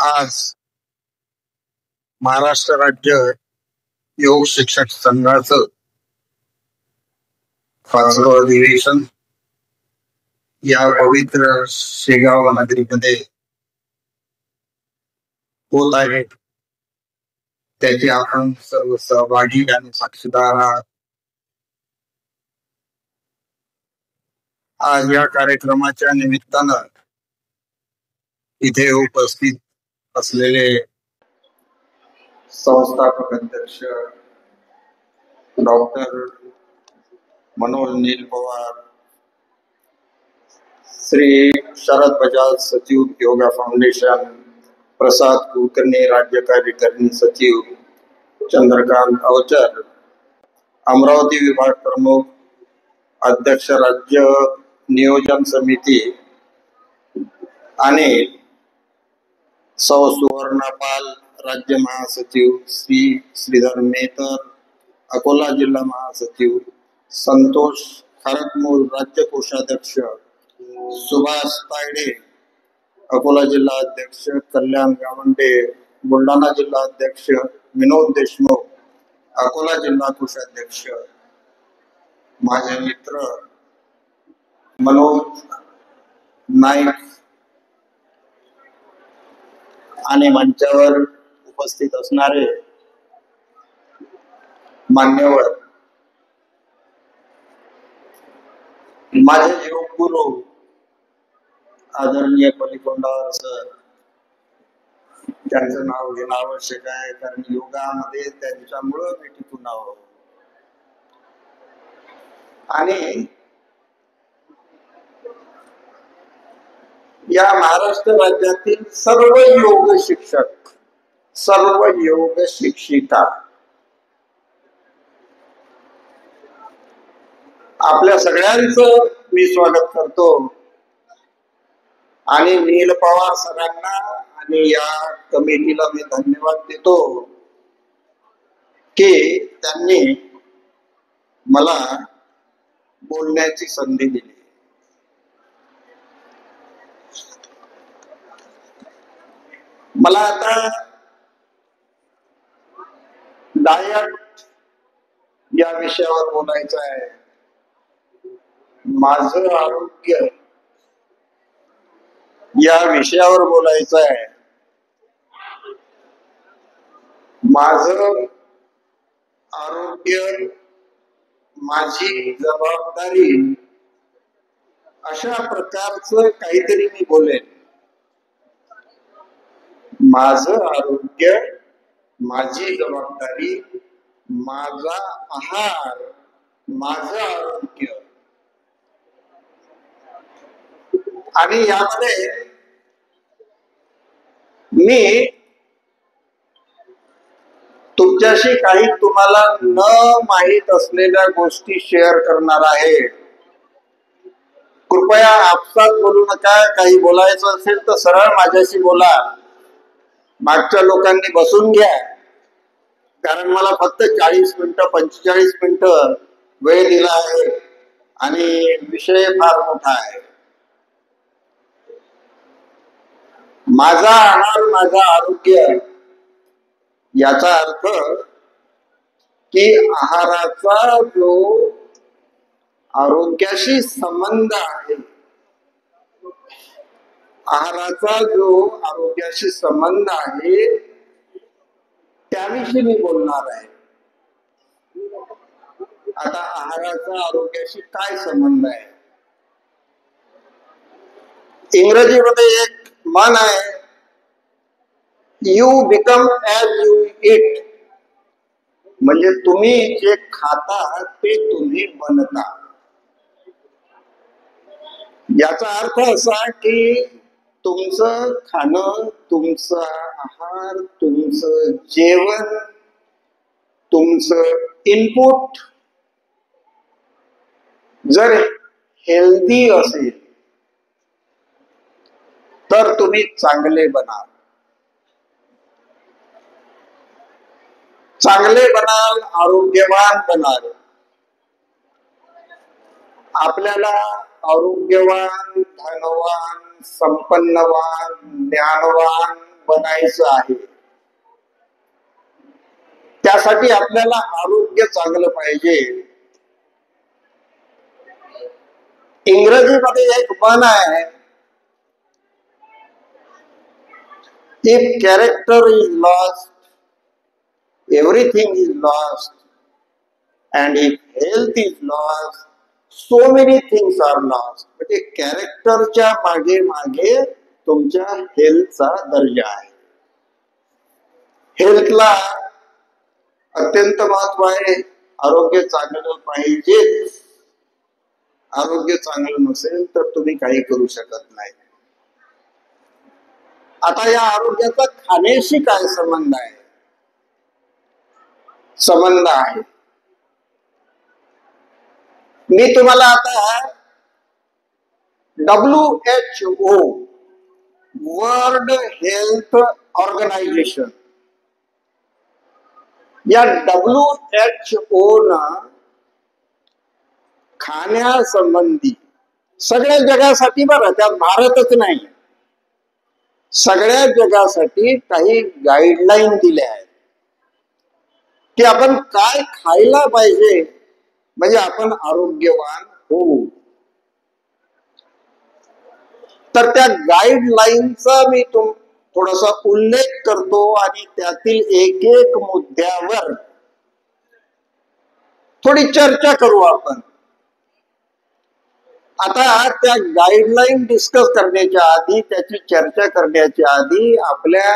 आज महाराष्ट्र राज्य योग शिक्षक संघाचं 5वं अधिवेशन या पवित्र शेगाव नगरीमध्ये होत आहे. त्याचे आपण सर्व सहभागी आणि साक्षीदार आहात. आज या कार्यक्रमाच्या निमित्तानं इथे उपस्थित असलेले संस्थापक अध्यक्ष डॉक्टर मनोज नील पवार, श्री शरद बजाज सचिव योगा फाउंडेशन, प्रसाद कुलकर्णी राज्य कार्यकारिणी सचिव, चंद्रकांत अवचर अमरावती विभाग प्रमुख, अध्यक्ष राज्य नियोजन समिती आणि सौ सुवर्णा पाल राज्य महासचिव, श्री श्रीधर मेहतर अकोला जिल्हा महासचिव, संतोष खरकमूल राज्य कोषाध्यक्ष, सुभाष तायडे अकोला जिल्हा अध्यक्ष, कल्याण गावंडे बुलढाणा जिल्हा अध्यक्ष, विनोद देशमुख अकोला जिल्हा कोषाध्यक्ष, माझे मित्र मनोज नाईक आणि मंचावर उपस्थित असणारे मान्यवर, माझे योग गुरु आदरणीय पलिकोंडावर सर, त्यांचं नाव घेणं आवश्यक आहे कारण योगामध्ये त्यांच्यामुळं मी टिकून आहो. आणि या महाराष्ट्र राज्यातील सर्व योग शिक्षक, सर्व योग शिक्षिका आपल्या सगळ्यांचं मी स्वागत करतो आणि नील पवार सरांना आणि या कमिटीला मी धन्यवाद देतो की त्यांनी मला बोलण्याची संधी दिली. मला आता डायट या विषयावर बोलायचं आहे. माझं आरोग्य या विषयावर बोलायचं आहे. माझं आरोग्य माझी जबाबदारी अशा प्रकारचं काहीतरी मी बोलेन. माझं आरोग्य माझी जबाबदारी, माझा आहार माझं आरोग्य. आणि यामध्ये मी तुमच्याशी काही तुम्हाला न माहित असलेल्या गोष्टी शेअर करणार आहे. कृपया आपसात बोलू नका. काही बोलायचं असेल तर सरळ माझ्याशी बोला. मागच्या लोकांनी बसून घ्या कारण मला फक्त 40 मिनिटं 45 मिनिटं वेळ दिला आहे आणि विषय फार मोठा आहे. माझा आहार माझा आरोग्य याचा अर्थ की आहाराचा जो आरोग्याशी संबंध आहे, आहाराचा जो आरोग्याशी संबंध आहे त्याविषयी मी बोलणार आहे. आता आहाराचा आरोग्याशी काय संबंध आहे? इंग्रजीमध्ये एक म्हण आहे, you become as you eat. म्हणजे तुम्ही जे खाता ते तुम्ही बनता. याचा अर्थ असा की तुमचं खाणं, तुमचा आहार, तुमचं जेवण, तुमचं इनपुट जर हेल्दी असेल तर तुम्ही चांगले बनाल. चांगले बनाल, आरोग्यवान बनाल. आपल्याला आरोग्यवान, धनवान, संपन्नवान, ज्ञानवान, बनायचं आहे. त्यासाठी आपल्याला आरोग्य चांगलं पाहिजे. इंग्रजीमध्ये एक म्हण आहे, if character is lost, everything is lost, and if health is lost, so many things are lost. म्हणजे कॅरेक्टरच्या मागे मागे तुमच्या हेल्थचा दर्जा आहे. हेल्थला अत्यंत महत्व आहे. आरोग्य चांगलं पाहिजे. आरोग्य चांगलं नसेल तर तुम्ही काही करू शकत नाही. आता या आरोग्याचा खाण्याशी काय संबंध आहे? संबंध आहे. मी तुम्हाला आता WHO वर्ल्ड हेल्थ ऑर्गनायझेशन, या WHO न खाण्यासंबंधी सगळ्या जगासाठी, बरं त्यात भारतच नाही, सगळ्या जगासाठी काही गाईडलाईन दिल्या आहेत की आपण काय खायला पाहिजे म्हणजे आपण आरोग्यवान होऊ. तर त्या गाईडलाईनचा मी थोडासा उल्लेख करतो आणि त्यातील एक एक मुद्द्यावर थोडी चर्चा करू आपण. आता त्या गाईडलाईन डिस्कस करण्याच्या आधी, त्याची चर्चा करण्याच्या आधी आपल्या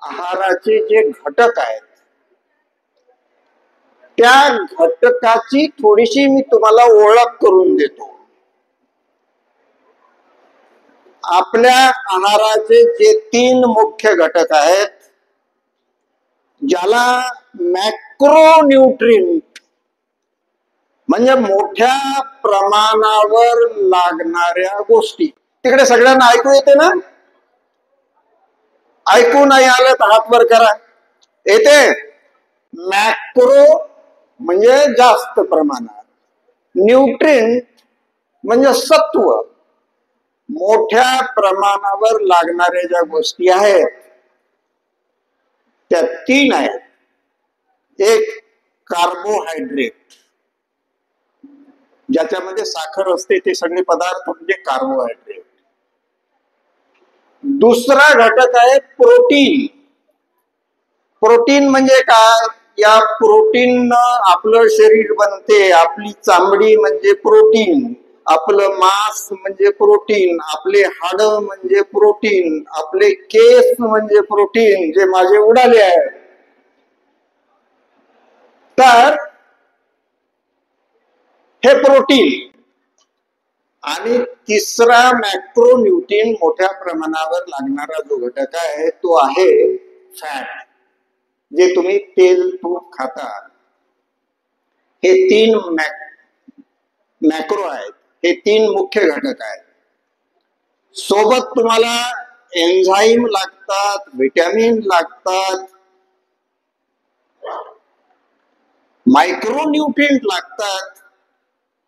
आहाराचे जे घटक आहेत त्या घटकाची थोडीशी मी तुम्हाला ओळख करून देतो. आपल्या आहाराचे जे 3 मुख्य घटक आहेत, ज्याला मॅक्रोन्यूट्रिएंट म्हणजे मोठ्या प्रमाणावर लागणाऱ्या गोष्टी. तिकडे सगळ्यांना ऐकू येते ना? ऐकू नाही आलं तर हात वर करा. येते? मॅक्रो म्हणजे जास्त प्रमाणात, न्यूट्रिएंट म्हणजे सत्व. मोठ्या प्रमाणावर लागणाऱ्या ज्या गोष्टी आहेत त्या 3 आहेत. एक कार्बोहायड्रेट, ज्याच्यामध्ये साखर असते, ते सगळे पदार्थ म्हणजे कार्बोहायड्रेट. दुसरा घटक आहे प्रोटीन. प्रोटीन म्हणजे काय? या प्रोटीननं आपलं शरीर बनते. आपली चामडी म्हणजे प्रोटीन, आपलं मांस म्हणजे प्रोटीन, आपले हाड म्हणजे प्रोटीन, आपले केस म्हणजे प्रोटीन, जे माझे उडाले आहेत. तर हे प्रोटीन. आणि तिसरा मॅक्रोन्यूट्रिएंट मोठ्या प्रमाणावर लागणारा जो घटक आहे तो आहे फॅट, जे तुम्ही तेल तूप खाता. हे 3 मॅक्रो आहेत. हे 3 मुख्य घटक आहेत. सोबत तुम्हाला एन्झाईम लागतात, व्हिटॅमिन लागतात, मायक्रोन्यूट्रिएंट लागतात.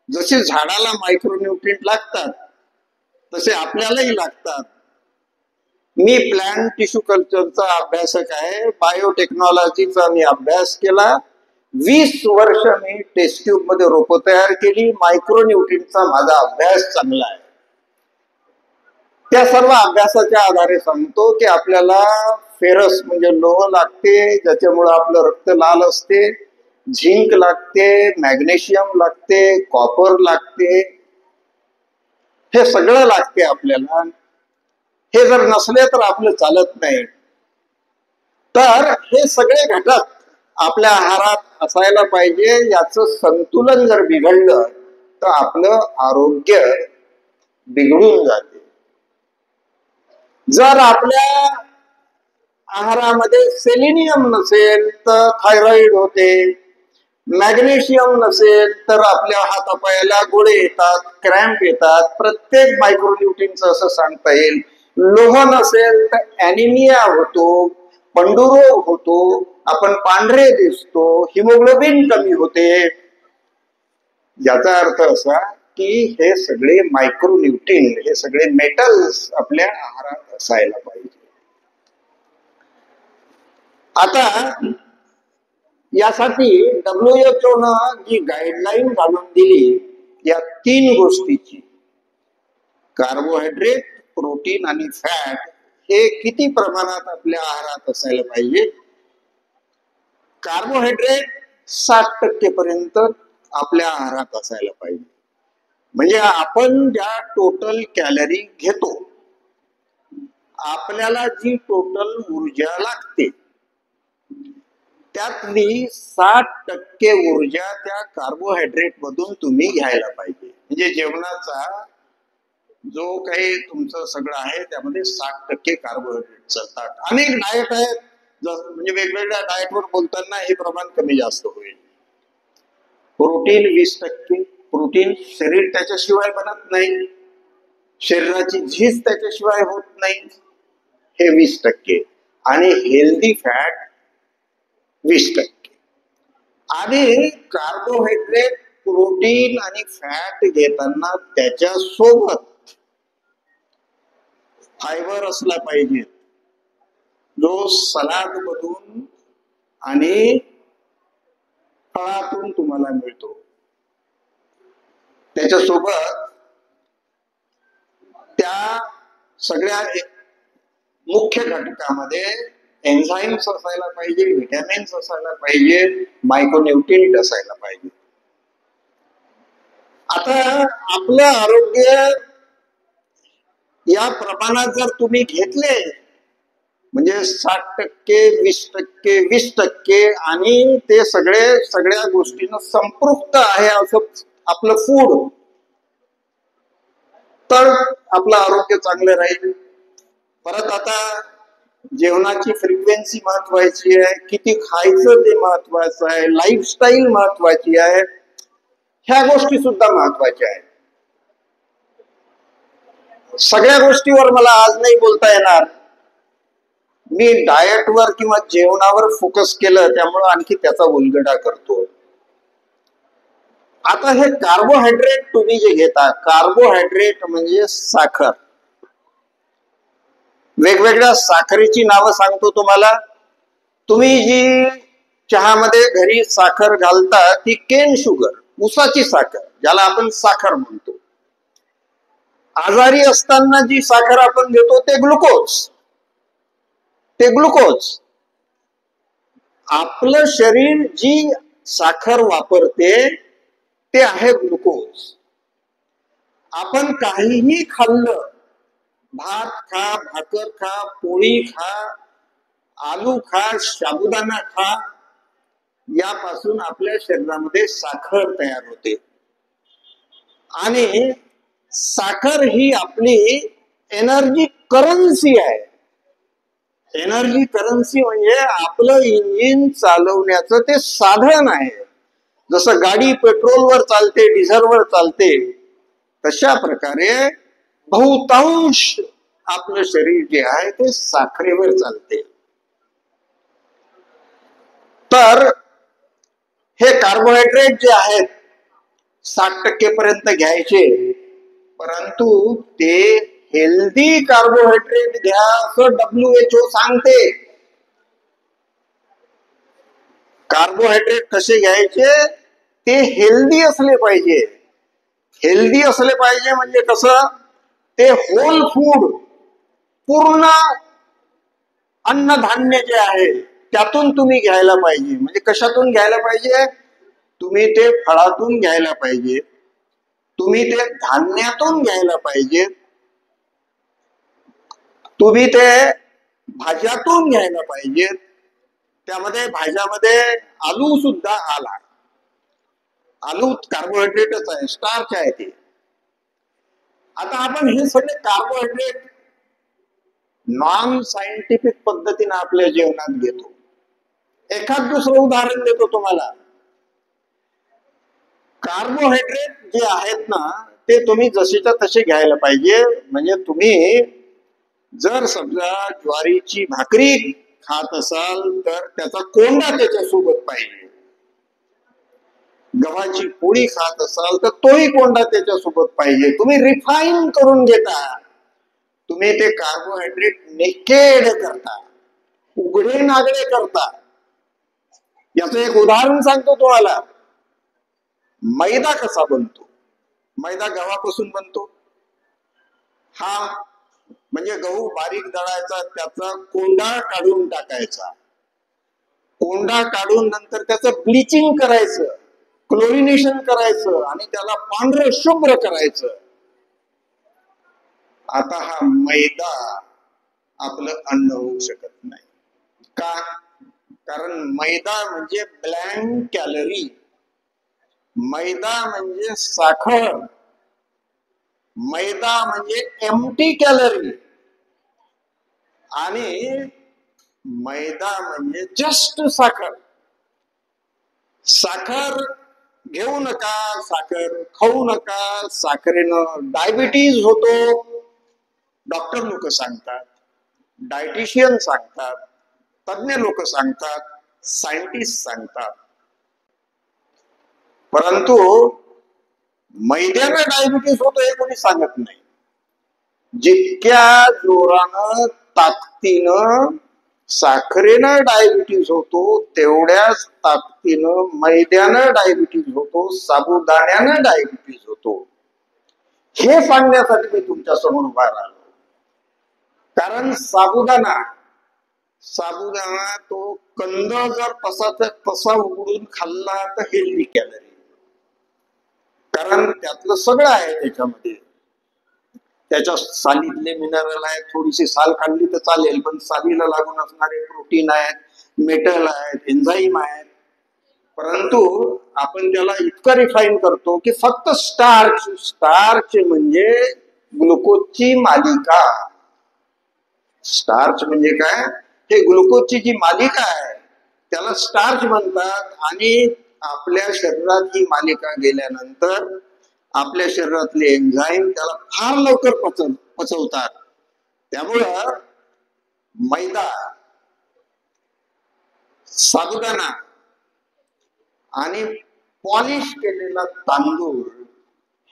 जसे झाडाला मायक्रोन्यूट्रिएंट लागतात तसे आपल्यालाही लागतात. मी प्लांट टिश्यू कल्चरचा अभ्यासक आहे. बायोटेक्नॉलॉजीचा मी अभ्यास केला. 20 वर्ष मी टेस्ट ट्यूब मध्ये रोपं तयार केली. मायक्रोन्यूट्रिएंटचा माझा अभ्यास चांगला आहे. त्या सर्व अभ्यासाच्या आधारे सांगतो की आपल्याला फेरस म्हणजे लोह लागते, ज्याच्यामुळे आपलं रक्त लाल असते. झिंक लागते, मॅग्नेशियम लागते, कॉपर लागते. हे सगळं लागते आपल्याला. हे जर नसले तर आपलं चालत नाही. तर हे सगळे घटक आपल्या आहारात असायला पाहिजे. याचं संतुलन जर बिघडलं तर आपलं आरोग्य बिघडून जाते. जर आपल्या आहारामध्ये सेलेनियम नसेल तर थायरॉइड होते. मॅग्नेशियम नसेल तर आपल्या हातापायाला गोळे येतात, क्रॅम्प येतात. प्रत्येक मायक्रोन्यूट्रिएंटचं असं सांगता येईल. लोह नसेल तर ॲनिमिया होतो, पंडुरोग होतो, आपण पांढरे दिसतो, हिमोग्लोबिन कमी होते. याचा अर्थ असा की हे सगळे मायक्रोन्यूट्रिएंट, हे सगळे मेटल्स आपल्या आहारात असायला पाहिजे. आता यासाठी WHO न जी गाईडलाईन घालून दिली या 3 गोष्टीची, कार्बोहायड्रेट, प्रोटीन आणि फॅट हे किती प्रमाणात आपल्या आहारात असायला पाहिजे. कार्बोहायड्रेट 60% पर्यंत आपल्या आहारात असायला पाहिजे. म्हणजे आपण ज्या टोटल कॅलरी घेतो, आपल्याला जी टोटल ऊर्जा लागते त्यातली 60% ऊर्जा त्या कार्बोहायड्रेट मधून तुम्ही घ्यायला पाहिजे. म्हणजे जेवणाचा जो काही तुमचं सगळं आहे त्यामध्ये 60% कार्बोहायड्रेट चालतात. अनेक डाएट आहेत, म्हणजे वेगवेगळ्या डाएटवर बोलताना हे प्रमाण कमी जास्त होईल. प्रोटीन 20%, प्रोटीन शरीर त्याच्याशिवाय बनत नाही, शरीराची झीज त्याच्याशिवाय होत नाही, हे 20%. आणि हेल्दी फॅट 20%. आणि कार्बोहायड्रेट, प्रोटीन आणि फॅट घेताना त्याच्या सोबत फायबर असला पाहिजे, जो सलाड मधून आणि फळातून तुम्हाला मिळतो. त्याच्यासोबत त्या सगळ्या मुख्य घटकामध्ये एन्झाईम्स असायला पाहिजे, व्हिटॅमिन्स असायला पाहिजे, मायक्रोन्यूट्रिएंट असायला पाहिजे. आता आपलं आरोग्य या प्रमाणात जर तुम्ही घेतले, म्हणजे 60%, 20%, 20% आणि ते सगळ्या गोष्टींना संपृक्त आहे असं आपलं फूड, तर आपलं आरोग्य चांगलं राहील. परत आता जेवणाची फ्रिक्वेन्सी महत्वाची आहे, किती खायचं ते महत्वाचं आहे, लाईफस्टाईल महत्वाची आहे, ह्या गोष्टी सुद्धा महत्वाच्या आहेत. सगळ्या गोष्टीवर मला आज नाही बोलता येणार. मी डाएटवर किंवा जेवणावर फोकस केलं त्यामुळे आणखी त्याचा उलगडा करतो. आता हे कार्बोहायड्रेट तुम्ही जे घेता, कार्बोहायड्रेट म्हणजे साखर. वेगवेगळ्या साखरेची नावं सांगतो तुम्हाला. तुम्ही जी चहामध्ये घरी साखर घालता ती केन शुगर, ऊसाची साखर, ज्याला आपण साखर म्हणतो. आजारी असताना जी साखर आपण घेतो ते ग्लुकोज, ते ग्लुकोज. आपलं शरीर जी साखर वापरते ते आहे ग्लुकोज. आपण काहीही खाल्लं, भात खा, भाकर खा, पोळी खा, आलू खा, साबुदाणा खा, यापासून आपल्या शरीरामध्ये साखर तयार होते. आणि साखर ही आपली एनर्जी करन्सी आहे. एनर्जी करन्सी म्हणजे आपलं इंजिन चालवण्याचं ते साधन आहे. जसं गाडी पेट्रोलवर चालते, डिझेलवर चालते, तशा प्रकारे बहुतांश आपलं शरीर जे आहे ते साखरेवर चालते. तर हे कार्बोहायड्रेट जे आहेत 60% पर्यंत घ्यायचे, परंतु ते हेल्दी कार्बोहायड्रेट घ्या असं WHO सांगते. कार्बोहायड्रेट कसे घ्यायचे, ते हेल्दी असले पाहिजे. हेल्दी असले पाहिजे म्हणजे कसं, ते होल फूड, पूर्ण अन्नधान्य जे आहे त्यातून तुम्ही घ्यायला पाहिजे. म्हणजे कशातून घ्यायला पाहिजे, तुम्ही ते फळातून घ्यायला पाहिजे, तुम्ही ते धान्यातून घ्यायला पाहिजे, तुम्ही ते भाज्यातून घ्यायला पाहिजे. त्यामध्ये भाज्यामध्ये आलू सुद्धा आला. आलू कार्बोहायड्रेटच आहे, स्टार्च आहे ते. आता आपण हे सगळे कार्बोहायड्रेट नॉन सायंटिफिक पद्धतीने आपल्या जेवणात घेतो. एखाद दुसरं उदाहरण देतो तुम्हाला. कार्बोहायड्रेट जे आहेत ना, ते तुम्ही जशीच्या तसे घ्यायला पाहिजे. म्हणजे तुम्ही जर समजा ज्वारीची भाकरी खात असाल तर त्याचा कोंडा त्याच्यासोबत पाहिजे. गव्हाची पोळी खात असाल तर तोही कोंडा त्याच्यासोबत पाहिजे. तुम्ही रिफाईन करून घेता, तुम्ही ते कार्बोहायड्रेट नेकेड करता. उघडे नागडे करता. याचं एक उदाहरण सांगतो तुम्हाला. मैदा कसा बनतो? मैदा गव्हापासून बनतो. हा म्हणजे गहू बारीक दळायचा, त्याचा कोंडा काढून टाकायचा. कोंडा काढून नंतर त्याचं ब्लिचिंग करायचं, क्लोरिनेशन करायचं आणि त्याला पांढरं शुभ्र करायचं. आता हा मैदा आपलं अन्न होऊ शकत नाही. का? कारण मैदा म्हणजे ब्लँक कॅलरी. मैदा म्हणजे साखर. मैदा म्हणजे एम्प्टी कॅलरी. आणि मैदा म्हणजे जस्ट साखर. साखर घेऊ नका, साखर खाऊ नका, साखरेनं डायबिटीज होतो. डॉक्टर लोक सांगतात, डायटिशियन सांगतात, तज्ञ लोक सांगतात, सायंटिस्ट सांगतात. परंतु मैद्यानं डायबिटीस होतो हे कोणी सांगत नाही. जितक्या जोरानं ताकदीनं साखरेनं डायबिटीस होतो, तेवढ्याच ताकदीनं मैद्यानं डायबिटीस होतो, साबुदाण्यानं डायबिटीस होतो. हे सांगण्यासाठी मी तुमच्या समोर उभा राहिलो. कारण साबुदाणा तो कंद जर तसा उघडून खाल्ला तर हेल्दी कॅलरी. कारण त्यातलं सगळं आहे त्याच्यामध्ये. त्याच्या सालीतले मिनरल आहेत. थोडीशी साल खाल्ली तर चालेल, पण सालीला लागून असणारे प्रोटीन आहेत, मेटल आहेत, एन्झाईम आहेत. परंतु आपण त्याला इतकं रिफाईन करतो की फक्त स्टार्च म्हणजे ग्लुकोजची मालिका. स्टार्च म्हणजे काय? हे ग्लुकोजची जी मालिका आहे त्याला स्टार्च म्हणतात. आणि आपल्या शरीरात ही मालिका गेल्यानंतर आपल्या शरीरातले एन्झाईम त्याला फार लवकर पचवतात. त्यामुळं मैदा, साबुदाणा आणि पॉलिश केलेला तांदूळ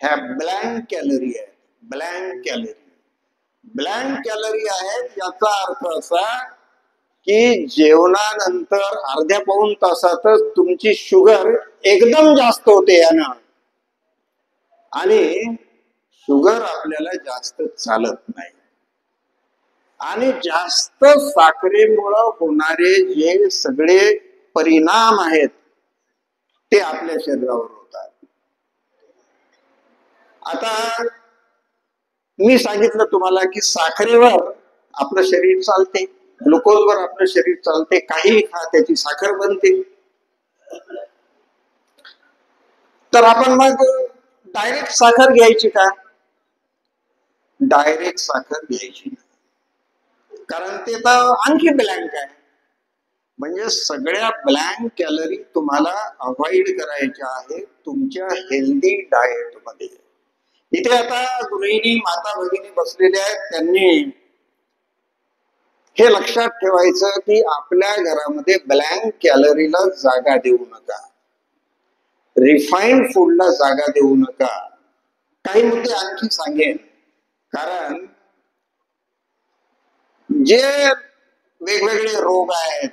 ह्या ब्लँक कॅलरी आहेत. ब्लँक कॅलरी आहेत. याचा अर्थ असा की जेवणानंतर अर्ध्या पाऊण तासातच तुमची शुगर एकदम जास्त होते यानं. आणि शुगर आपल्याला जास्त चालत नाही. आणि जास्त साखरेमुळं होणारे जे सगळे परिणाम आहेत ते आपल्या शरीरावर होतात. आता मी सांगितलं तुम्हाला की साखरेवर आपलं शरीर चालते, ग्लुकोजवर आपलं शरीर चालते. काही खा त्याची साखर बनते. तर आपण मग डायरेक्ट साखर घ्यायची का? डायरेक्ट साखर घ्यायची नाही. कारण ते तर आणखी ब्लँक आहे. म्हणजे सगळ्या ब्लँक कॅलरी तुम्हाला अवॉइड करायच्या आहेत तुमच्या हेल्दी डाएट मध्ये. इथे आता गृहिणी माता भगिनी बसलेल्या आहेत. त्यांनी हे लक्षात ठेवायचं की आपल्या घरामध्ये ब्लँक कॅलरीला जागा देऊ नका, रिफाईंड फूडला जागा देऊ नका. काही मुद्दे आणखी सांगेन. कारण जे वेगवेगळे रोग आहेत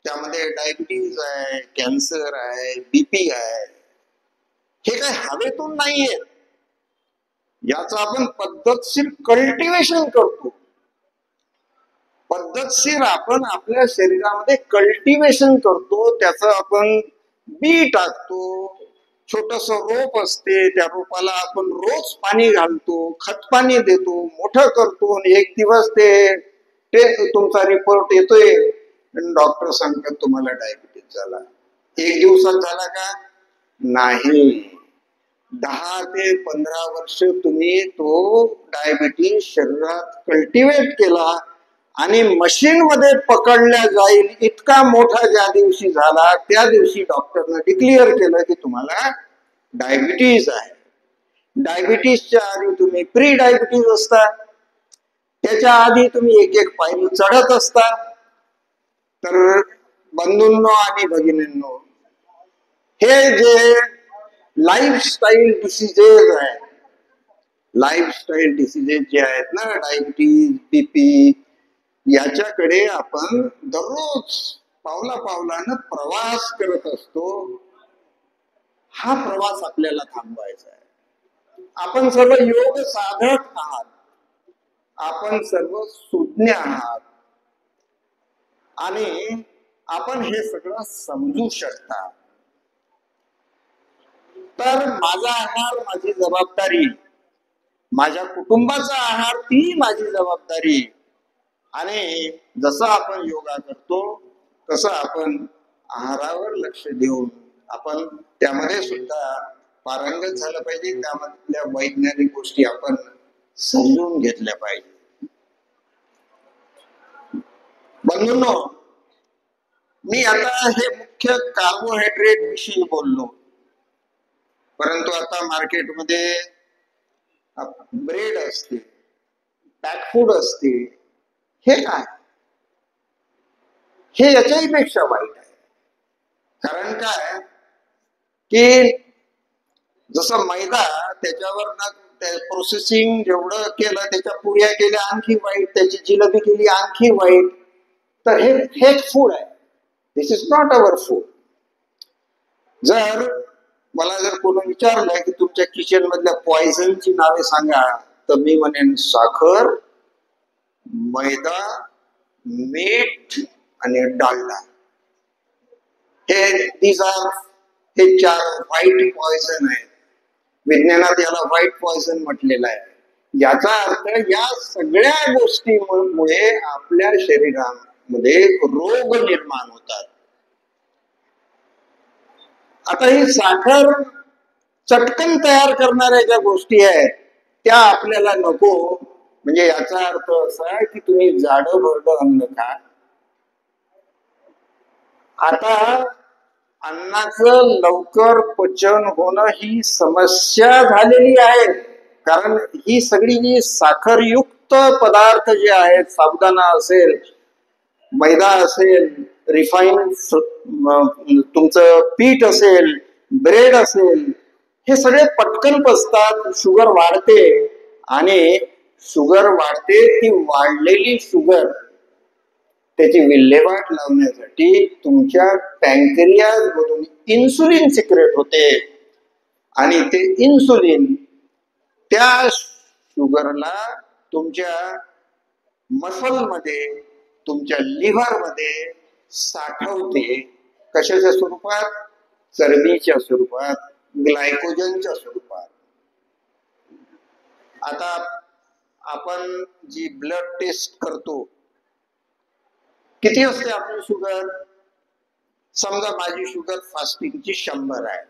त्यामध्ये डायबिटीज आहे, कॅन्सर आहे, बीपी आहे, हे काही हवेतून नाहीये. याचं आपण पद्धतशीर कल्टिवेशन करतो. पद्धतशीर आपण आपल्या शरीरामध्ये कल्टिवेशन करतो. त्याचं आपण बी टाकतो. छोटस रोप असते, त्या रोपाला आपण रोज पाणी घालतो, खत पाणी देतो, मोठं करतो. आणि एक दिवस ते तुमचा रिपोर्ट येतोय, डॉक्टर सांगतात तुम्हाला डायबिटीज झाला. एक दिवसात झाला का? नाही. 10 ते 15 वर्ष तुम्ही तो डायबिटीज शरीरात कल्टिवेट केला आणि मशीन मध्ये पकडल्या जाईल इतका मोठा ज्या दिवशी झाला त्या दिवशी डॉक्टरने डिक्लेअर केलं की तुम्हाला डायबिटीज आहे. डायबिटीजच्या आधी तुम्ही प्री डायबिटीज असता. त्याच्या आधी तुम्ही एक एक पायरी चढत असता. तर बंधूंनो आणि भगिनींनो, हे जे लाईफस्टाईल डिसीजेस आहेत, लाईफस्टाईल डिसीजेस जे आहेत ना, डायबिटीज, बीपी, याच्याकडे आपण दररोज पावला पावलानं प्रवास करत असतो. हा प्रवास आपल्याला थांबवायचा आहे. आपण सर्व योग साधक आहात, आपण सर्व सुज्ञ आहात आणि आपण हे सगळं समजू शकता. तर माझा आहार माझी जबाबदारी, माझ्या कुटुंबाचा आहार ती माझी जबाबदारी. आणि जसं आपण योगा करतो तसं आपण आहारावर लक्ष देऊन आपण त्यामध्ये सुद्धा पारंगत झालं पाहिजे. त्यामधल्या वैज्ञानिक गोष्टी आपण समजून घेतल्या पाहिजे. बंधूंनो, मी आता हे मुख्य कार्बोहायड्रेट विषयी बोललो, परंतु आता मार्केटमध्ये ब्रेड असते, पॅक फूड असते. हे काय? हे याच्याही पेक्षा वाईट आहे. कारण काय की जसं मैदा, त्याच्यावर प्रोसेसिंग जेवढं केलं, त्याच्या पुऱ्या केल्या आणखी वाईट, त्याची जिलेबी केली आणखी वाईट. तर हेच फूड आहे. दिस इज नॉट अवर फूड. जर मला जर कोणी विचारलं की तुमच्या किचन मधल्या पॉइझनची नावे सांगा, तर मी म्हणेन साखर, मैदा, मीठ आणि डालडा. हे चार व्हाईट पॉइझन आहेत. विज्ञानात याला व्हाईट पॉइझन म्हटलेलं आहे. याचा अर्थ या सगळ्या गोष्टींमुळे आपल्या शरीरामध्ये रोग निर्माण होतात. आता ही साखर चटकन तयार करणाऱ्या ज्या गोष्टी आहेत त्या आपल्याला नको. म्हणजे याचा अर्थ असा आहे की तुम्ही जाडं भरडं अन्न खा. आता अन्नाचं लवकर पचन होणं ही समस्या झालेली आहे. कारण ही सगळी जी साखरयुक्त पदार्थ जे आहेत, साबुदाणा असेल, मैदा असेल, रिफाईन तुमचं पीठ असेल, ब्रेड असेल, हे सगळे पटकन पचतात. शुगर वाढते आणि शुगर वाढते, ती वाढलेली शुगर त्याची विल्हेवाट लावण्यासाठी तुमच्या पॅन्क्रियाज मधून इन्सुलिन सिक्रेट होते आणि ते इन्सुलिन त्या शुगरला तुमच्या मसलमध्ये, तुमच्या लिव्हरमध्ये साठवते. कशाच्या स्वरूपात? चरबीच्या स्वरूपात, ग्लायकोजनच्या स्वरूपात. आता आपण जी ब्लड टेस्ट करतो, किती असते आपली शुगर? समजा माझी शुगर फास्टिंगची 100 आहे.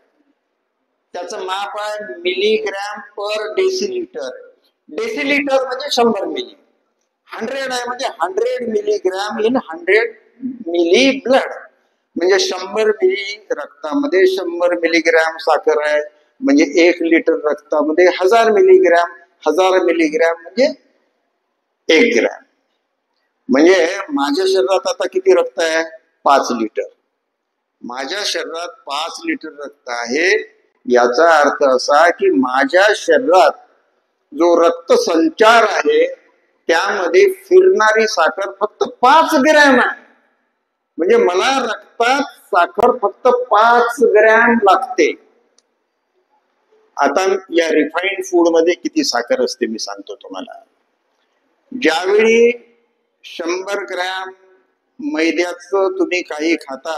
त्याचं माप आहे मिलीग्रॅम पर डेसिलिटर. डेसिलिटर म्हणजे 100 मिली. 100 आहे म्हणजे 100 मिलीग्रॅम इन 100 मिली ब्लड. म्हणजे 100 मिली रक्तामध्ये 100 मिलीग्रॅम साखर आहे. म्हणजे 1 लिटर रक्तामध्ये 1000 मिलीग्रॅम. 1000 मिलीग्रॅम म्हणजे 1 ग्रॅम. म्हणजे माझ्या शरीरात आता किती रक्त आहे? 5 लिटर. माझ्या शरीरात 5 लिटर रक्त आहे. याचा अर्थ असा की माझ्या शरीरात जो रक्त संचार आहे त्यामध्ये फिरणारी साखर फक्त 5 ग्रॅम आहे. म्हणजे मला रक्तात साखर फक्त 5 ग्रॅम लागते. आता या रिफाईंड फूड मध्ये किती साखर असते मी सांगतो तुम्हाला. ज्यावेळी 100 ग्रॅम मैद्याचं तुम्ही काही खाता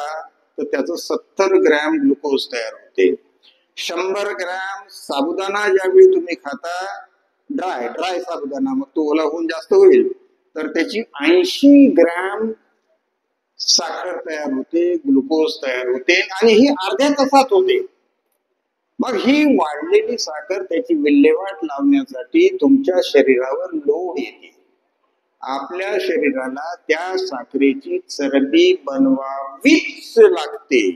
तर त्याचं 70 ग्रॅम ग्लुकोज तयार होते. 100 ग्रॅम साबुदाणा ज्यावेळी तुम्ही खाता, ड्राय साबुदाणा, मग तो ओला होऊन जास्त होईल, तर त्याची 80 ग्रॅम साखर तयार होते, ग्लुकोज तयार होते आणि ही अर्ध्या तासात होते. मग ही वाढलेली साखर त्याची विल्हेवाट लावण्यासाठी तुमच्या शरीरावर लोड येते. आपल्या शरीराला त्या साखरेची चरबी बनवावीच लागते.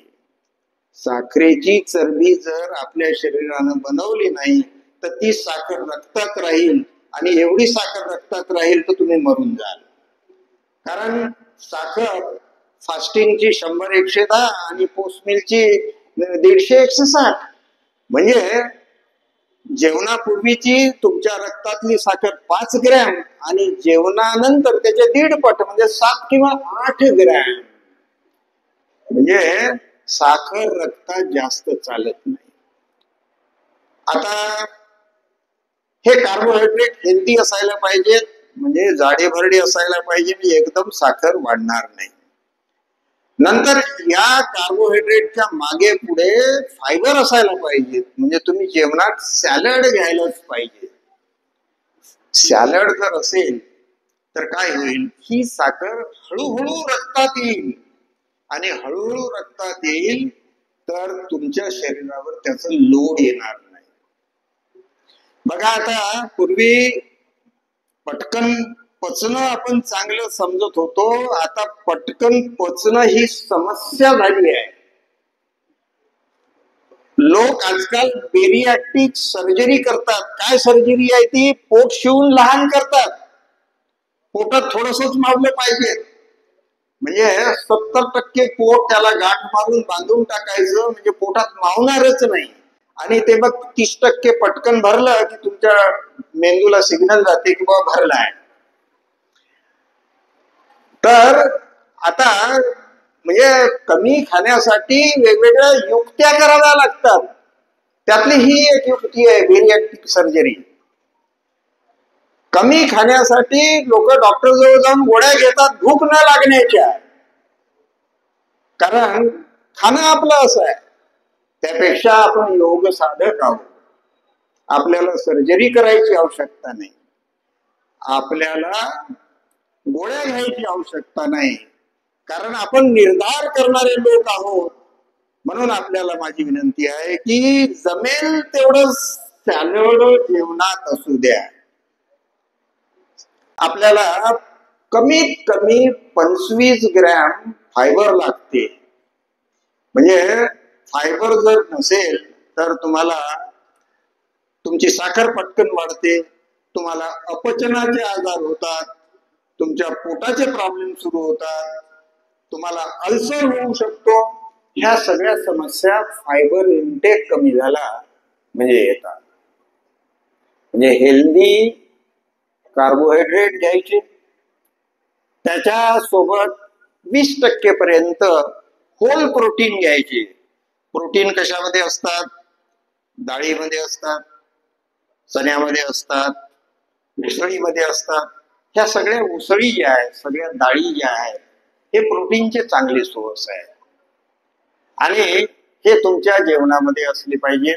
साखरेची चरबी जर आपल्या शरीरानं बनवली नाही तर ती साखर रक्तात राहील आणि एवढी साखर रक्तात राहील तर तुम्ही मरून जाल. कारण साखर फास्टिंगची 100-110 आणि पोस्ट मिलची 150-160. म्हणजे जेवणापूर्वीची तुमच्या रक्तातली साखर 5 ग्रॅम आणि जेवणानंतर त्याचे 1.5 पट म्हणजे 7 किंवा 8 ग्रॅम. म्हणजे साखर रक्तात जास्त चालत नाही. आता हे कार्बोहायड्रेट हेल्दी असायला पाहिजेत, म्हणजे जाडे-भरडे असायला पाहिजे, म्हणजे एकदम साखर वाढणार नाही. नंतर या कार्बोहायड्रेटच्या मागे पुढे फायबर असायला पाहिजे, म्हणजे तुम्ही जेवणात सॅलड घ्यायलाच पाहिजे. सॅलड जर असेल तर काय होईल, ही साखर हळूहळू रक्तात येईल आणि हळूहळू रक्तात येईल तर तुमच्या शरीरावर त्याचं लोड येणार नाही. बघा, आता पूर्वी पटकन पचणं आपण चांगलं समजत होतो, आता पटकन पचणं ही समस्या झाली आहे. लोक आजकाल बेरियाट्रिक सर्जरी करतात. काय सर्जरी आहे ती? पोट शिवून लहान करतात. पोटात थोडसच मावलं पाहिजे, म्हणजे 70% पोट त्याला गाठ मारून बांधून टाकायचं, म्हणजे पोटात मावणारच नाही. आणि ते बघ 30% पटकन भरलं की तुमच्या मेंदूला सिग्नल जाते की बाबा भरला आहे. तर आता म्हणजे कमी खाण्यासाठी वेगवेगळ्या युक्त्या कराव्या लागतात. त्यातली ही एक युक्ती आहे बेरियाट्रिक सर्जरी. कमी खाण्यासाठी लोक डॉक्टर जवळ जाऊन गोळ्या घेतात भूक न लागण्याच्या, कारण खाणं आपलं असं आहे. त्यापेक्षा आपण योग साधक आहोत, आपल्याला सर्जरी करायची आवश्यकता नाही, आपल्याला गोळ्या घ्यायची आवश्यकता नाही, कारण आपण निर्धार करणारे लोक आहोत. म्हणून आपल्याला माझी विनंती आहे की जमेल तेवढं सॅलड जेवणात असू द्या. आपल्याला कमीत कमी 25 ग्रॅम फायबर लागते. म्हणजे फायबर जर नसेल तर तुम्हाला तुमची साखर पटकन वाढते, तुम्हाला अपचनाचे आजार होतात, तुमच्या पोटाचे प्रॉब्लेम सुरू होतात, तुम्हाला अल्सर होऊ शकतो. ह्या सगळ्या समस्या फायबर इनटेक कमी झाला म्हणजे येतात. म्हणजे हेल्दी कार्बोहायड्रेट घ्यायचे, त्याच्या सोबत 20% पर्यंत होल प्रोटीन घ्यायचे. प्रोटीन कशामध्ये असतात? डाळीमध्ये असतात, चण्यामध्ये असतात, उसळीमध्ये असतात. ह्या सगळ्या उसळी ज्या आहेत, सगळ्या डाळी ज्या आहेत, हे प्रोटीनचे चांगले सोर्स आहेत आणि हे तुमच्या जेवणामध्ये असले पाहिजे.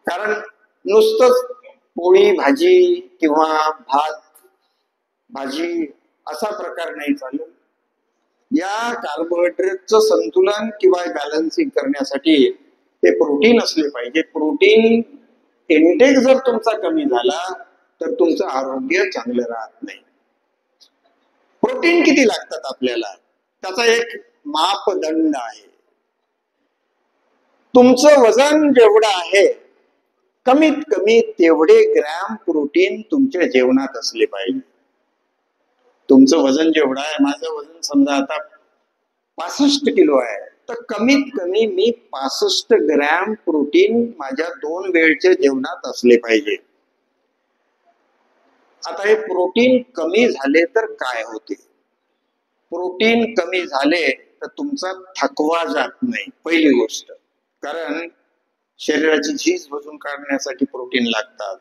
कारण नुसतंच पोळी भाजी किंवा भात भाजी असा प्रकार नाही चालत. या कार्बोहायड्रेटचं संतुलन किंवा बॅलन्सिंग करण्यासाठी ते प्रोटीन असले पाहिजे. प्रोटीन इंटेक जर तुमचा कमी झाला तर तुमचं आरोग्य चांगलं राहत नाही. प्रोटीन किती लागतात आपल्याला, त्याचा एक मापदंड आहे. तुमचं वजन जेवढं आहे, कमीत कमी तेवढे ग्रॅम प्रोटीन तुमच्या जेवणात असले पाहिजे. तुमचं वजन जेवढं आहे, माझं वजन समजा आता 65 किलो आहे, तर कमीत कमी मी 65 ग्रॅम प्रोटीन माझ्या 2 वेळच्या जेवणात असले पाहिजे. आता हे प्रोटीन कमी झाले तर काय होते? प्रोटीन कमी झाले तर तुमचा थकवा जात नाही, पहिली गोष्ट. कारण शरीराची झीज भरून काढण्यासाठी प्रोटीन लागतात.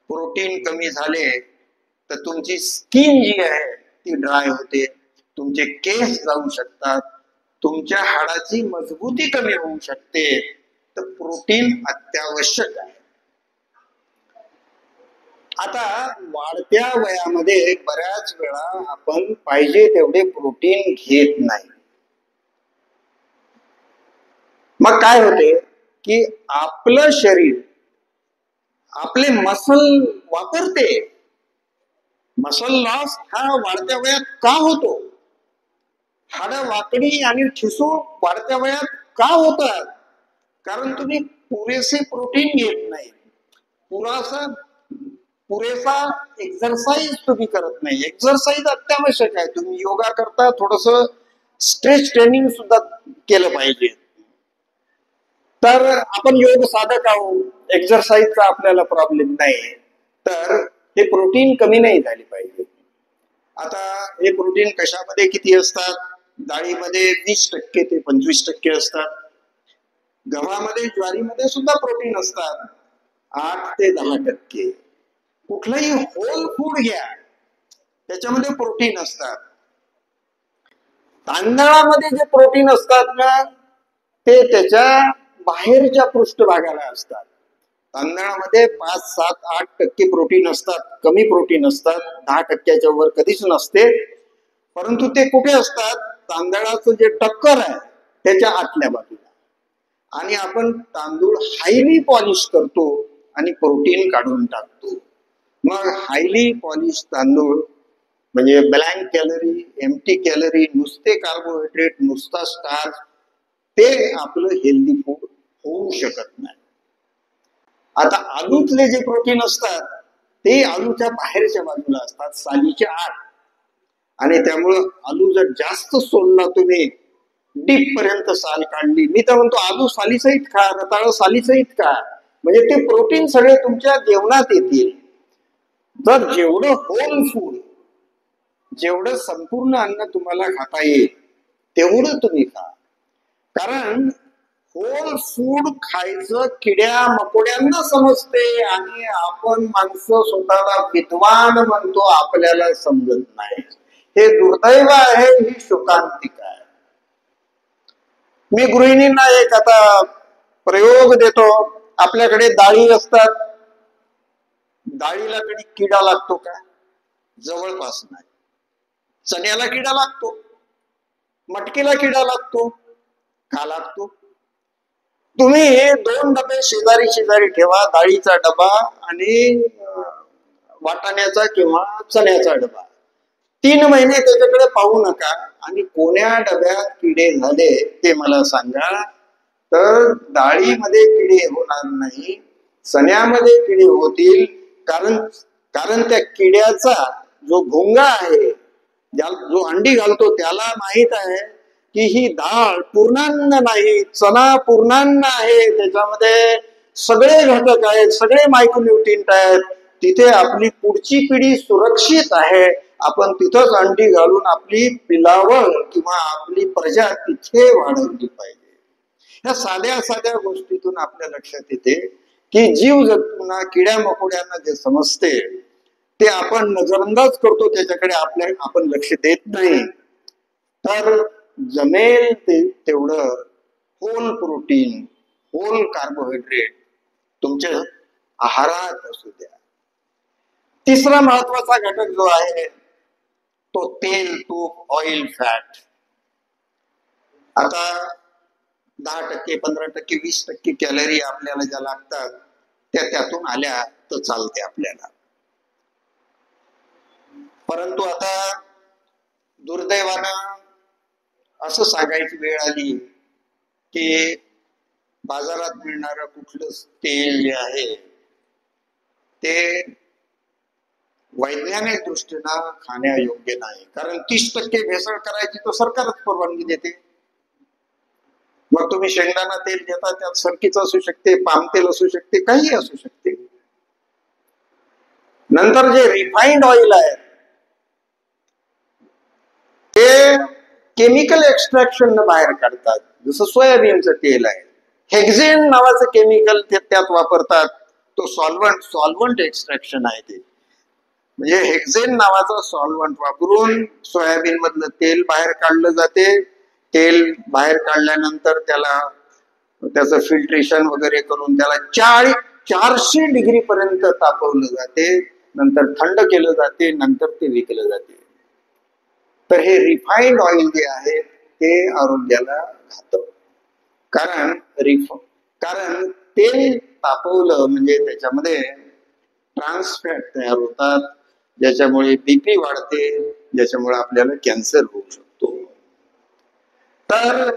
प्रोटीन कमी झाले तर तुमची स्किन जी आहे ती ड्राय होते, तुमचे केस जाऊ शकतात, तुमच्या हाडाची मजबूती कमी होऊ शकते. तर प्रोटीन अत्यावश्यक आहे. आता वाढत्या वयामध्ये बऱ्याच वेळा आपण पाहिजे तेवढे प्रोटीन घेत नाही. मग काय होते की आपलं शरीर आपले मसल वापरते. मसल लॉस हा वाढत्या वयात का होतो? हाडं वाकडी आणि ठिसूळ वाढत्या वयात का होतात? कारण तुम्ही पुरेसे प्रोटीन घेत नाही, पुरेसा एक्सरसाइज तुम्ही करत नाही. एक्सरसाइज अत्यावश्यक आहे. तुम्ही योगा करता, थोडस स्ट्रेच ट्रेनिंग सुद्धा केलं पाहिजे. तर आपण योग साधक आहोत, एक्सरसाइजचा आपल्याला प्रॉब्लेम नाही, तर हे प्रोटीन कमी नाही झाले पाहिजे. आता हे प्रोटीन कशामध्ये किती असतात? डाळीमध्ये 20% ते 25% असतात. गव्हामध्ये, ज्वारीमध्ये सुद्धा प्रोटीन असतात 8 ते 10%. कुठलंही होल फूड घ्या, त्याच्यामध्ये प्रोटीन असतात. तांदळामध्ये जे प्रोटीन असतात ना, ते त्याच्या बाहेरच्या पृष्ठभागाला असतात. तांदळामध्ये 5, 7, 8% प्रोटीन असतात, कमी प्रोटीन असतात, 10%च्या वर कधीच नसते. परंतु ते कुठे असतात? तांदळाचं जे टक्कर आहे त्याच्या आतल्या बाजूला. आणि आपण तांदूळ हायली पॉलिश करतो आणि प्रोटीन काढून टाकतो. मग हायली पॉलिश तांदूळ म्हणजे ब्लँक कॅलरी, एम्प्टी कॅलरी, नुसते कार्बोहायड्रेट, नुसता स्टार्च, ते आपलं हेल्दी फूड होऊ शकत नाही. आता आलूतले जे प्रोटीन असतात ते आलूच्या बाहेरच्या बाजूला असतात, सालीच्या आत. आणि त्यामुळं आलू जर जास्त सोलला, तुम्ही डीप पर्यंत साल काढली, मी तर म्हणतो आलू सालीसहित खा, रताळ सालीसहित खा, म्हणजे ते प्रोटीन सगळे तुमच्या जेवणात येतील. जर जेवढं होल फूड, जेवढं संपूर्ण अन्न तुम्हाला खाता येईल तेवढं तुम्ही खा. कारण होल फूड खायचं किड्या मकोड्यांना समजते आणि आपण माणसं स्वतःला विद्वान म्हणतो, आपल्याला समजत नाही. हे दुर्दैव आहे, ही शोकांतिका आहे. मी गृहिणींना एक आता प्रयोग देतो. आपल्याकडे डाळी असतात, डाळीला कधी किडा लागतो का? जवळपास नाही. चण्याला किडा लागतो, मटकीला किडा लागतो, का लागतो? तुम्ही 2 डबे शेजारी शेजारी ठेवा, डाळीचा डबा आणि वाटाण्याचा किंवा चण्याचा डबा. 3 महिने त्याच्याकडे पाहू नका आणि कोण्या डब्यात किडे झाले ते मला सांगा. तर डाळीमध्ये किडे होणार नाही, चण्यामध्ये किडे होतील. कारण त्या किड्याचा जो भोंगा आहे, जो अंडी घालतो, त्याला माहित आहे की ही डाळ पूर्णान्न नाही, चणा पूर्णान्न आहे, त्याच्यामध्ये सगळे घटक आहेत, सगळे मायक्रोन्यूट्रिएंट आहेत, तिथे आपली पुढची पिढी सुरक्षित आहे. आपण तिथंच अंडी घालून आपली पिलावळ किंवा आपली प्रजा तिथे वाढवली पाहिजे. ह्या साध्या साध्या गोष्टीतून आपल्या लक्षात येते की जीव जंतूंना, किड्या मकोड्यांना जे समजते ते आपण नजरअंदाज करतो, त्याच्याकडे आपण लक्ष देत नाही. तर जमेल तेवढं होल प्रोटीन, होल कार्बोहायड्रेट तुमच्या आहारात असू द्या. तिसरा महत्वाचा घटक जो आहे तो तेल, तूप, ऑइल, फॅट. आता 10%, 15%, 20% कॅलरी आपल्याला ज्या लागतात त्या त्यातून आल्या तर चालते आपल्याला. परंतु आता दुर्दैवानं असं सांगायची वेळ आली की बाजारात मिळणारं कुठलं तेल जे आहे ते वैज्ञानिक दृष्टीनं खाण्यायोग्य नाही. कारण 30% भेसळ करायची तर सरकारच परवानगी देते. मग तुम्ही शेंगदाणा तेल घेता, त्यात सरकीच असू शकते, पाम तेल असू शकते, काही असू शकते. नंतर जे रिफाइंड ऑइल आहे ते केमिकल एक्स्ट्रॅक्शन बाहेर काढतात. जसं सोयाबीनचं तेल आहे, हेक्झेन नावाचं केमिकल त्यात वापरतात. तो सॉल्व्हंट एक्स्ट्रॅक्शन आहे. ते म्हणजे हेक्झेन नावाचं सॉल्व्हंट वापरून सोयाबीन मधलं तेल बाहेर काढलं जाते. तेल बाहेर काढल्यानंतर त्याचं फिल्ट्रेशन वगैरे करून त्याला 400 डिग्री पर्यंत तापवलं जाते, नंतर थंड केलं जाते, नंतर ते विकलं जाते. तर हे रिफाइंड ऑइल जे आहे ते आरोग्याला घातक. कारण तेल तापवलं म्हणजे त्याच्यामध्ये ट्रान्सफॅट तयार होतात, ज्याच्यामुळे बीपी वाढते, ज्याच्यामुळे आपल्याला कॅन्सर होऊ शकतो. तर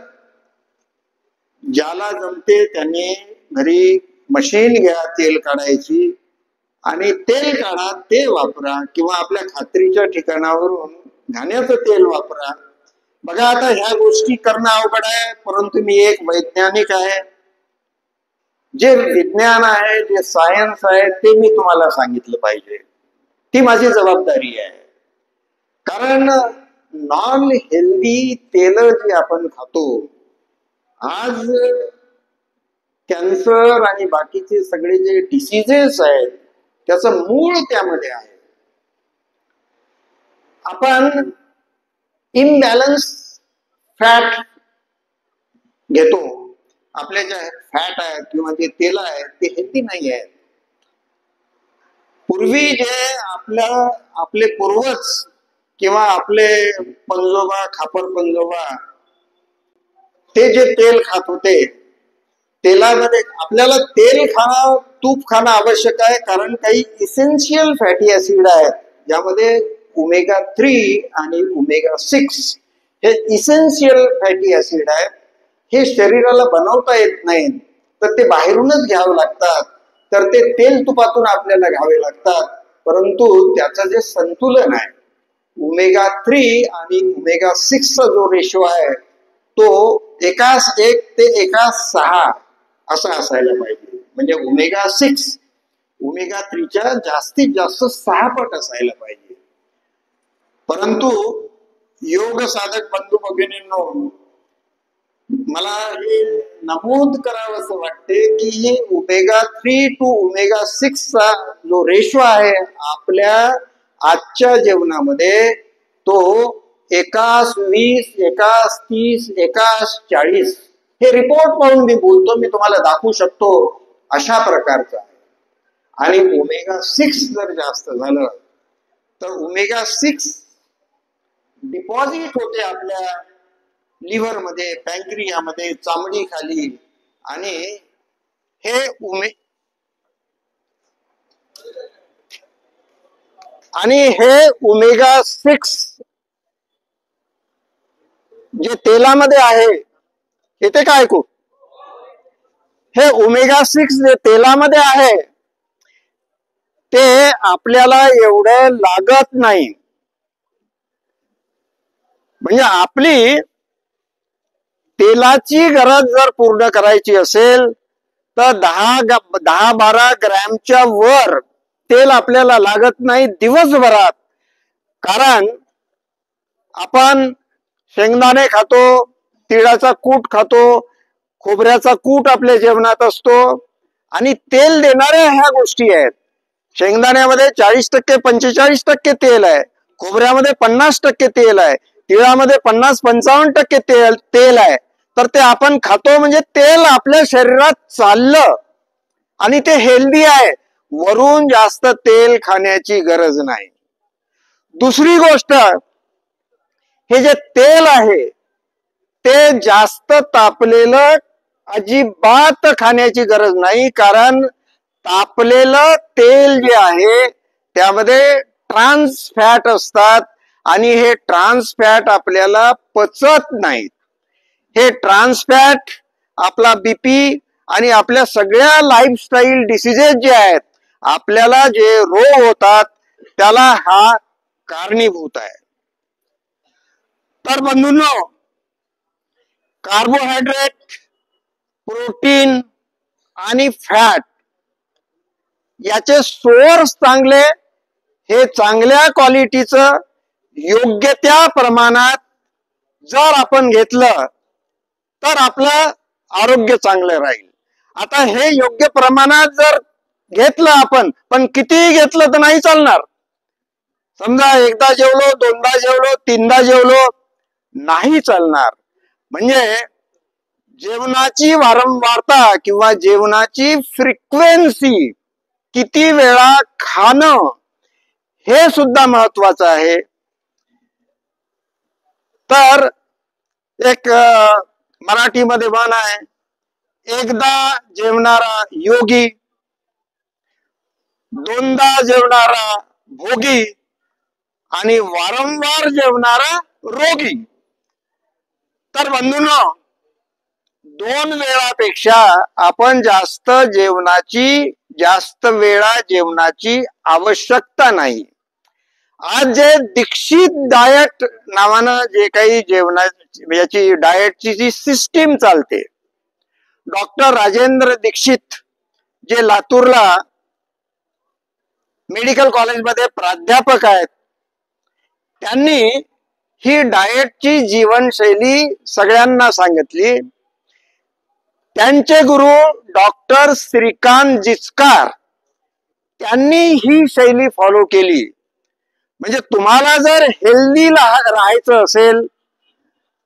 ज्याला जमते त्याने घरी मशीन घ्या तेल काढायची आणि तेल काढा, ते वापरा, किंवा आपल्या खात्रीच्या ठिकाणावरून घाण्याचं तेल वापरा. बघा, आता ह्या गोष्टी करणं अवघड आहे, परंतु मी एक वैज्ञानिक आहे. जे विज्ञान आहे, जे सायन्स आहे, ते मी तुम्हाला सांगितलं पाहिजे. ती माझी जबाबदारी आहे. कारण नॉन हेल्दी तेल जी आपण खातो, आज कॅन्सर आणि बाकीचे सगळे जे डिसीजेस आहेत त्याचं मूळ त्यामध्ये आहे. आपण इम्बॅलन्स फॅट घेतो. आपले जे फॅट आहेत किंवा जे तेल आहेत ते हेल्दी नाही आहेत. पूर्वी जे आपले पूर्वज किंवा आपले पंजोबा, खापर पंजोबा, ते जे तेल खात होते, तेलामध्ये आपल्याला तेल खाणं, तूप खाणं आवश्यक आहे. कारण काही इसेन्शियल फॅटी ऍसिड आहेत ज्यामध्ये ओमेगा 3 आणि ओमेगा 6 हे इसेन्शियल फॅटी ऍसिड आहेत. हे शरीराला बनवता येत नाहीत, तर ते बाहेरूनच घ्यावे लागतात. तर ते तेल तुपातून आपल्याला घ्यावे लागतात. परंतु त्याचं जे संतुलन आहे, ओमेगा 3 आणि ओमेगा 6 चा जो रेशो आहे तो 1:1 ते 1:6 असा असायला पाहिजे. म्हणजे ओमेगा 6 ओमेगा 3च्या जास्तीत जास्त 6 पट असायला पाहिजे. परंतु योग साधक बंधू भगिनींनो, मला हे नमूद करावं असं वाटते की हे ओमेगा 3 टू ओमेगा 6 चा जो रेशो आहे आपल्या आजच्या जेवणामध्ये, तो 1:20, 1:30, 1:40 हे रिपोर्ट पाहून मी बोलतो, मी तुम्हाला दाखवू शकतो अशा प्रकारचा आहे. आणि ओमेगा 6 जर जास्त झालं तर ओमेगा 6 डिपॉझिट होते आपल्या लिव्हर मध्ये, पॅन्क्रियामध्ये, चामडी खाली. आणि हे ओमेगा 6 जे तेलामध्ये आहे, इथे काय ऐकू, हे ओमेगा 6 जे तेलामध्ये आहे ते आपल्याला एवढे लागत नाही. म्हणजे आपली तेलाची गरज जर पूर्ण करायची असेल तर 10-12 ग्रॅमच्या वर तेल आपल्याला लागत नाही दिवसभरात. कारण आपण शेंगदाणे खातो, तिळाचा कूट खातो, खोबऱ्याचा कूट आपल्या जेवणात असतो, आणि तेल देणाऱ्या ह्या गोष्टी आहेत. शेंगदाण्यामध्ये 40% 45% तेल आहे, खोबऱ्यामध्ये 50% तेल आहे, तिळामध्ये 50-55% तेल आहे. तर ते आपण खातो म्हणजे तेल आपल्या शरीरात चाललं आणि ते हेल्दी आहे. वरून जास्त तेल खाण्याची गरज नाही. दुसरी गोष्ट, हे जे तेल आहे ते जास्त तापलेलं अजिबात खाण्याची गरज नाही. कारण तापलेलं तेल जे आहे त्यामध्ये ट्रान्स फॅट असतात आणि हे ट्रान्स फॅट आपल्याला पचत नाहीत. हे ट्रान्स फॅट आपला बीपी आणि आपल्या सगळ्या लाईफस्टाईल डिसीजेस जे आहेत, आपल्याला जे रोग होतात त्याला हा कारणीभूत आहे. तर बंधूंनो, कार्बोहायड्रेट, प्रोटीन आणि फॅट याचे सोर्स चांगले, हे चांगल्या क्वालिटीचं योग्य त्या प्रमाणात जर आपण घेतलं तर आपलं आरोग्य चांगलं राहील. आता हे योग्य प्रमाणात जर घेतलं आपण, पण कितीही घेतलं तर नाही चालणार. समजा एकदा जेवलो, दोनदा जेवलो, तीनदा जेवलो, नाही चालणार. म्हणजे जेवणाची वारंवारता किंवा जेवणाची फ्रिक्वेन्सी, किती वेळा खाणं, हे सुद्धा महत्वाचं आहे. तर एक मराठीमध्ये म्हण आहे, एकदा जेवणारा योगी, दोनदा जेवणारा भोगी आणि वारंवार जेवणारा रोगी. तर बंधूंनो, 2 वेळापेक्षा आपण जास्त वेळा जेवणाची आवश्यकता नाही. आज जे दीक्षित डाएट नावानं जे काही याची डाएटची जी सिस्टीम चालते, डॉक्टर राजेंद्र दीक्षित जे लातूरला मेडिकल कॉलेजमध्ये प्राध्यापक आहेत, त्यांनी ही डाएटची जीवनशैली सगळ्यांना सांगितली. त्यांचे गुरु डॉक्टर श्रीकांत जिचकार त्यांनी ही शैली फॉलो केली. म्हणजे तुम्हाला जर हेल्दी राहायचं असेल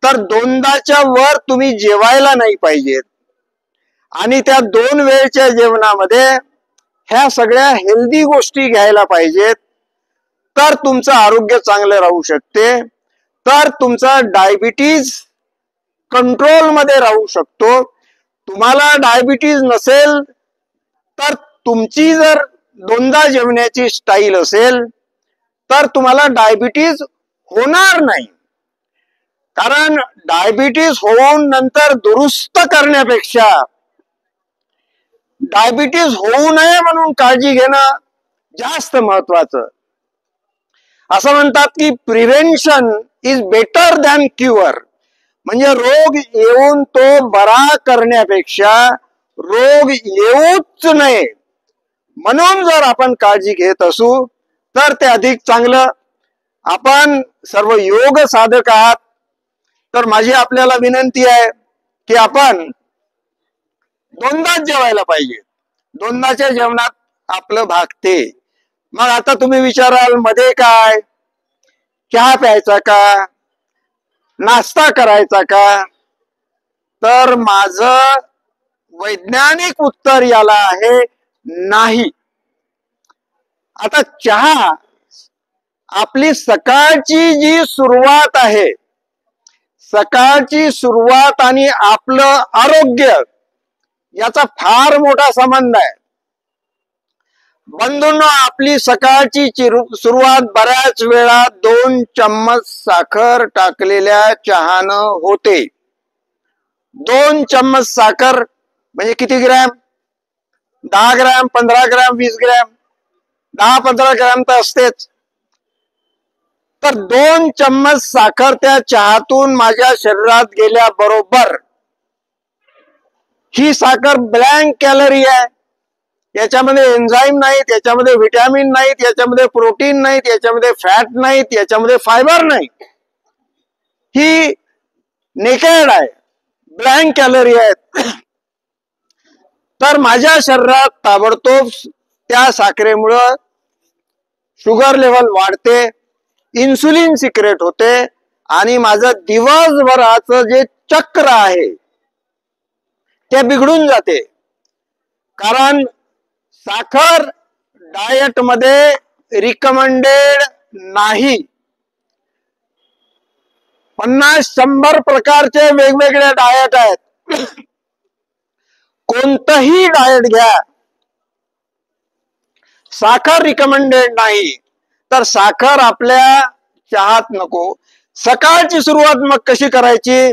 तर 2च्या वर तुम्ही जेवायला नाही पाहिजेत आणि त्या 2 वेळच्या जेवणामध्ये ह्या सगळ्या हेल्दी गोष्टी घ्यायला पाहिजेत. तर तुमचं आरोग्य चांगलं राहू शकते, तर तुमचा डायबिटीज कंट्रोल मध्ये राहू शकतो. तुम्हाला डायबिटीज नसेल तर तुमची जर 2दा जेवण्याची स्टाईल असेल तर तुम्हाला डायबिटीज होणार नाही. कारण डायबिटीज होऊन नंतर दुरुस्त करण्यापेक्षा डायबिटीज होऊ नये म्हणून काळजी घेणं जास्त महत्वाचं. असं म्हणतात की prevention is better than cure. म्हणजे रोग येऊन तो बरा करण्यापेक्षा रोग येऊच नये म्हणून जर आपण काळजी घेत असू तर ते अधिक चांगलं. आपण सर्व योग साधक आहात, तर माझी आपल्याला विनंती आहे की आपण 2दाच जेवायला पाहिजे. 2दाच्या जेवणात आपलं भागते. मग आता तुम्ही विचाराल मध्ये काय, चहा प्यायचा का, नाश्ता करायचा का? तर माझं वैज्ञानिक उत्तर याला आहे नाही. आता चहा आपली सकाळची जी सुरुवात आहे, सकाळची सुरुवात आणि आपलं आरोग्य याचा फार मोठा संबंध आहे. बंधूंनो, आपली सकाळची सुरुवात बऱ्याच वेळा 2 चम्मच साखर टाकलेल्या चहानं होते. 2 चम्मच साखर म्हणजे किती gram? 10 gram, 15 gram, 20 gram, 10-15 gram तर असतेच. तर 2 चम्मच साखर त्या चहातून माझ्या शरीरात गेल्याबरोबर ही साखर ब्लँक कॅलरी आहे. याच्यामध्ये एन्झाईम नाहीत, याच्यामध्ये व्हिटॅमिन नाहीत, याच्यामध्ये प्रोटीन नाहीत, याच्यामध्ये फॅट नाहीत, याच्यामध्ये फायबर नाही. ही नेकेड आहे, ब्लँक कॅलरी आहेत. तर माझ्या शरीरात ताबडतोब त्या साखरेमुळं शुगर लेवल वाढते, इन्सुलिन सिक्रेट होते आणि माझं दिवसभराचं जे चक्र आहे ते बिघडून जाते. कारण साखर डाएट मध्ये रिकमेंडेड नाही. 50-100 प्रकारचे वेगवेगळे डाएट आहेत. कोणतंही डाएट घ्या, साखर रिकमेंडेड नाही. तर साखर आपल्या चहात नको. सकाळची सुरुवात मग कशी करायची?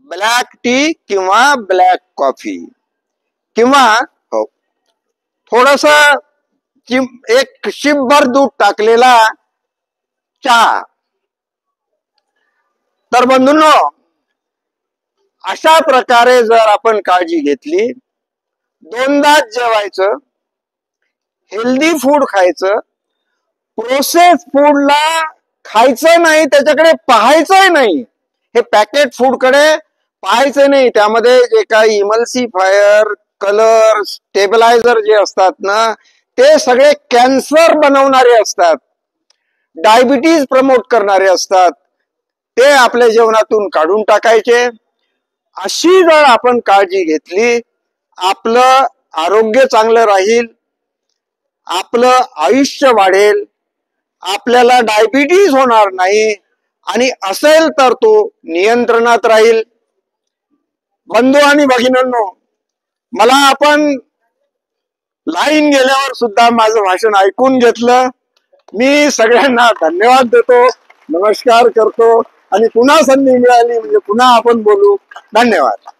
ब्लॅक टी किंवा ब्लॅक कॉफी किंवा थोडस एक शिपभर दूध टाकलेला चहा. तर बंधूंनो, अशा प्रकारे जर आपण काळजी घेतली, 2दाच जेवायचं, हेल्दी फूड खायचं, प्रोसेस फूडला खायचं नाही, त्याच्याकडे पाहायचंय नाही. हे पॅकेट फूड कडे पाहायचं नाही. त्यामध्ये जे काही इमल्सिफायर, कलर, स्टेबलायझर जे असतात ना, ते सगळे कॅन्सर बनवणारे असतात, डायबिटीज प्रमोट करणारे असतात. ते आपल्या जेवणातून काढून टाकायचे. अशी जर आपण काळजी घेतली, आपलं आरोग्य चांगलं राहील, आपलं आयुष्य वाढेल, आपल्याला डायबिटीज होणार नाही आणि असेल तर तो नियंत्रणात राहील. बंधू आणि भगिनींनो, मला आपण लाईन गेल्यावर सुद्धा माझं भाषण ऐकून घेतलं. मी सगळ्यांना धन्यवाद देतो, नमस्कार करतो आणि पुन्हा संधी मिळाली म्हणजे पुन्हा आपण बोलू. धन्यवाद.